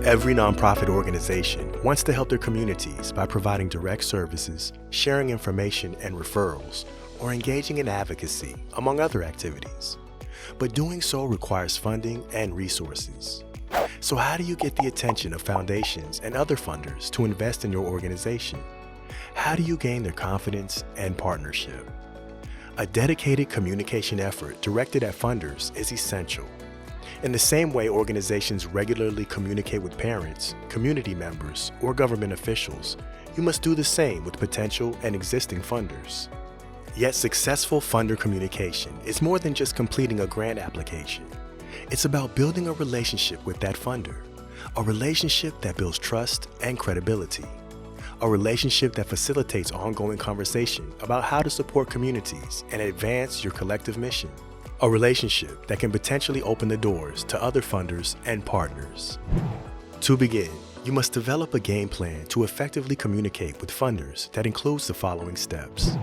Every nonprofit organization wants to help their communities by providing direct services, sharing information and referrals, or engaging in advocacy, among other activities. But doing so requires funding and resources. So how do you get the attention of foundations and other funders to invest in your organization? How do you gain their confidence and partnership? A dedicated communication effort directed at funders is essential. In the same way organizations regularly communicate with parents, community members, or government officials, you must do the same with potential and existing funders. Yet successful funder communication is more than just completing a grant application. It's about building a relationship with that funder, a relationship that builds trust and credibility, a relationship that facilitates ongoing conversation about how to support communities and advance your collective mission. A relationship that can potentially open the doors to other funders and partners. To begin, you must develop a game plan to effectively communicate with funders that includes the following steps.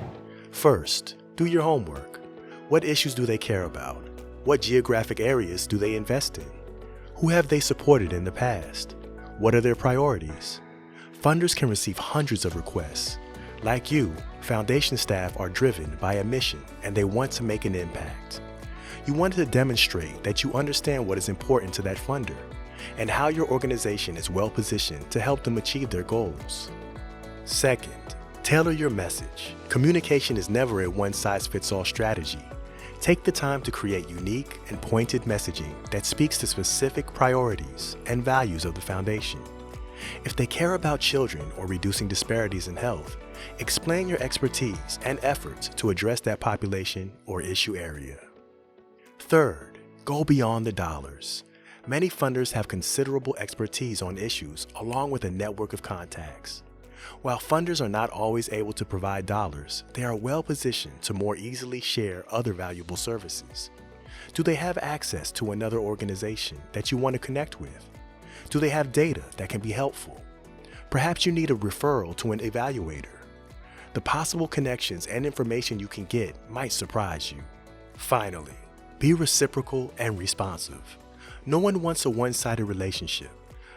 First, do your homework. What issues do they care about? What geographic areas do they invest in? Who have they supported in the past? What are their priorities? Funders can receive hundreds of requests. Like you, foundation staff are driven by a mission and they want to make an impact. You want to demonstrate that you understand what is important to that funder and how your organization is well positioned to help them achieve their goals. Second, tailor your message. Communication is never a one-size-fits-all strategy. Take the time to create unique and pointed messaging that speaks to specific priorities and values of the foundation. If they care about children or reducing disparities in health, explain your expertise and efforts to address that population or issue area. Third, go beyond the dollars. Many funders have considerable expertise on issues along with a network of contacts. While funders are not always able to provide dollars, they are well positioned to more easily share other valuable services. Do they have access to another organization that you want to connect with? Do they have data that can be helpful? Perhaps you need a referral to an evaluator. The possible connections and information you can get might surprise you. Finally, be reciprocal and responsive. No one wants a one-sided relationship.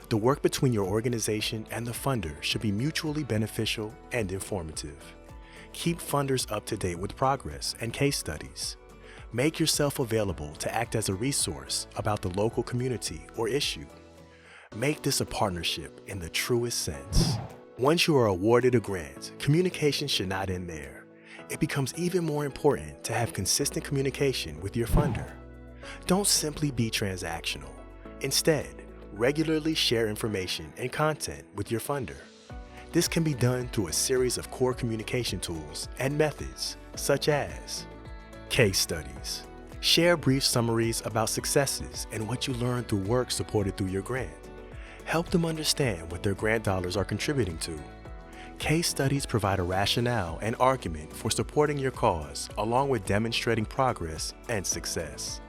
The work between your organization and the funder should be mutually beneficial and informative. Keep funders up to date with progress and case studies. Make yourself available to act as a resource about the local community or issue. Make this a partnership in the truest sense. Once you are awarded a grant, communication should not end there. It becomes even more important to have consistent communication with your funder. Don't simply be transactional. Instead, regularly share information and content with your funder. This can be done through a series of core communication tools and methods, such as case studies. Share brief summaries about successes and what you learned through work supported through your grant. Help them understand what their grant dollars are contributing to. Case studies provide a rationale and argument for supporting your cause, along with demonstrating progress and success.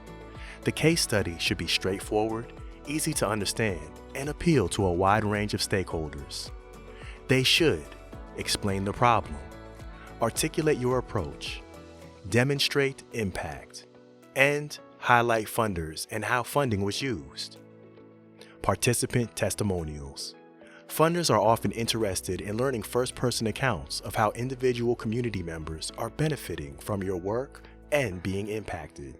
The case study should be straightforward, easy to understand, and appeal to a wide range of stakeholders. They should explain the problem, articulate your approach, demonstrate impact, and highlight funders and how funding was used. Participant testimonials. Funders are often interested in learning first-person accounts of how individual community members are benefiting from your work and being impacted.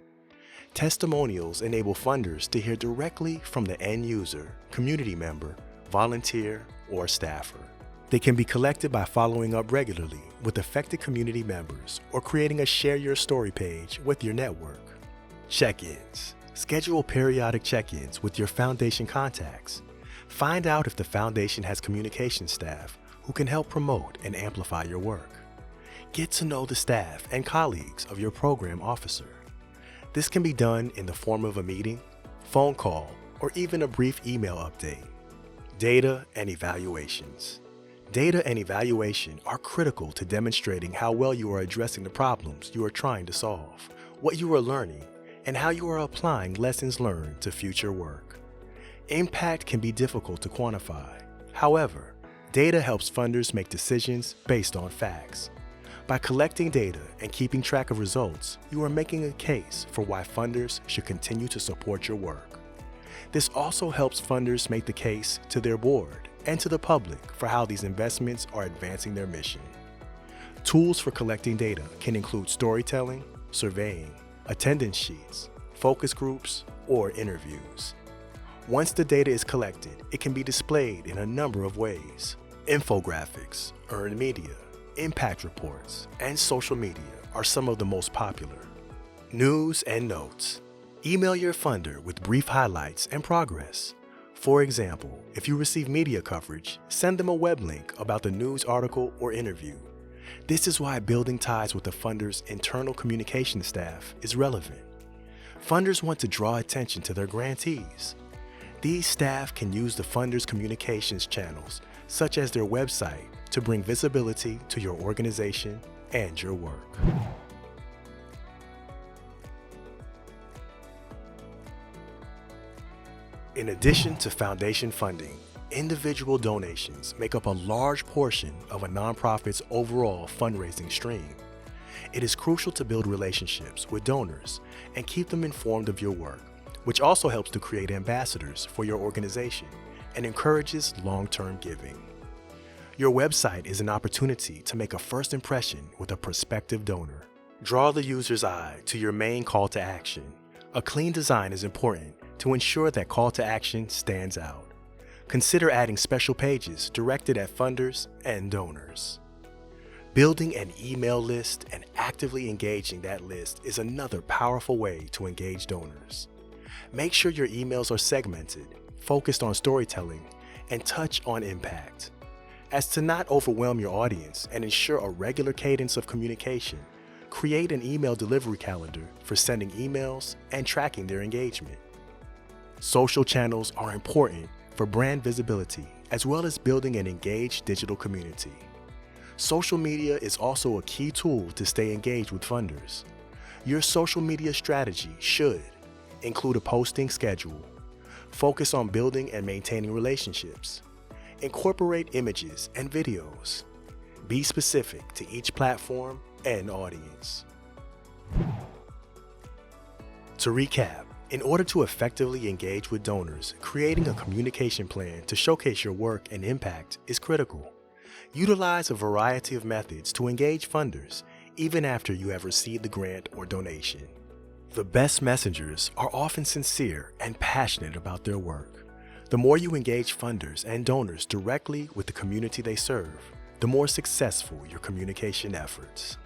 Testimonials enable funders to hear directly from the end user, community member, volunteer, or staffer. They can be collected by following up regularly with affected community members or creating a Share Your Story page with your network. Check-ins. Schedule periodic check-ins with your foundation contacts. Find out if the foundation has communication staff who can help promote and amplify your work. Get to know the staff and colleagues of your program officer. This can be done in the form of a meeting, phone call, or even a brief email update. Data and evaluations. Data and evaluation are critical to demonstrating how well you are addressing the problems you are trying to solve, what you are learning, and how you are applying lessons learned to future work. Impact can be difficult to quantify. However, data helps funders make decisions based on facts. By collecting data and keeping track of results, you are making a case for why funders should continue to support your work. This also helps funders make the case to their board and to the public for how these investments are advancing their mission. Tools for collecting data can include storytelling, surveying, attendance sheets, focus groups, or interviews. Once the data is collected, it can be displayed in a number of ways. Infographics, earned media, impact reports, and social media are some of the most popular. News and notes. Email your funder with brief highlights and progress. For example, if you receive media coverage, send them a web link about the news article or interview. This is why building ties with the funder's internal communication staff is relevant. Funders want to draw attention to their grantees. These staff can use the funder's communications channels, such as their website, to bring visibility to your organization and your work. In addition to foundation funding, individual donations make up a large portion of a nonprofit's overall fundraising stream. It is crucial to build relationships with donors and keep them informed of your work, which also helps to create ambassadors for your organization and encourages long-term giving. Your website is an opportunity to make a first impression with a prospective donor. Draw the user's eye to your main call to action. A clean design is important to ensure that call to action stands out. Consider adding special pages directed at funders and donors. Building an email list and actively engaging that list is another powerful way to engage donors. Make sure your emails are segmented, focused on storytelling, and touch on impact. As to not overwhelm your audience and ensure a regular cadence of communication, create an email delivery calendar for sending emails and tracking their engagement. Social channels are important for brand visibility as well as building an engaged digital community. Social media is also a key tool to stay engaged with funders. Your social media strategy should include a posting schedule, focus on building and maintaining relationships, incorporate images and videos, be specific to each platform and audience. To recap, in order to effectively engage with donors, creating a communication plan to showcase your work and impact is critical. Utilize a variety of methods to engage funders, even after you have received the grant or donation. The best messengers are often sincere and passionate about their work. The more you engage funders and donors directly with the community they serve, the more successful your communication efforts.